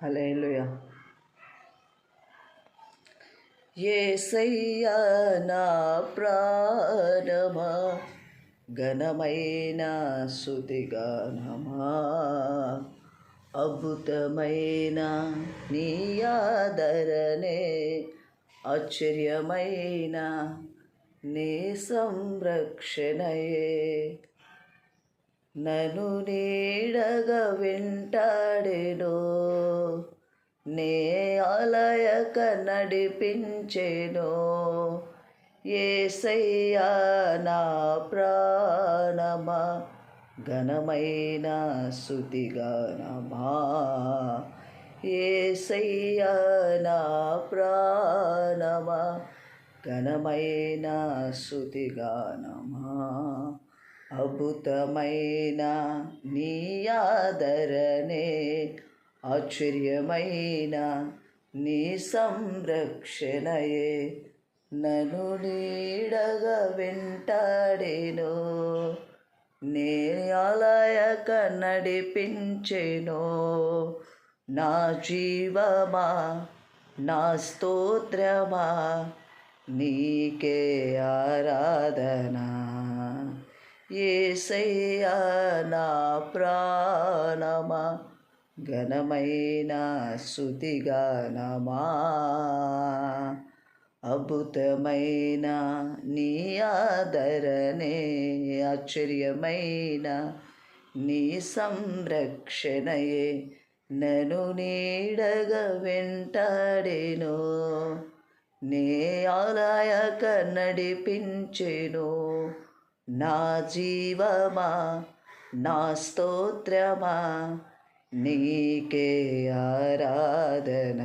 హల్లెలూయా. యేసయ్యా నా ప్రాణమా, ఘనమైన స్తుతిగానమా, అద్భుతమైన నీ ఆదరణే, ఆశ్చర్యమైన నీ సంరక్షణయే, నన్ను నీడగా వెంటాడెను, నే ఆలయక నడిపించెను. యేసయ్యా నా ప్రాణమా, ఘనమైన స్తుతిగానమా, యేసయ్యా నా ప్రాణమా, ఘనమైన స్తుతిగానమా, అద్భుతమైన నీ ఆదరణే, ఆశ్చర్యమైన నీ సంరక్షణయే, నన్ను నీడగా వెంటాడెను, నే ఆలయక నడిపించెను. నా జీవమా, నా స్తోత్రమా, నీకే ఆరాధన. యేసయ్యా నా ప్రాణమా, ఘనమైన స్తుతిగానమా, అద్భుతమైన నీ ఆదరణే, ఆశ్చర్యమైన నీ సంరక్షణయే, నన్ను నీడగా వెంటాడెను, నే ఆలయక నడిపించెను. నా జీవమా, నా స్తోత్రమా, నీకే ఆరాధన.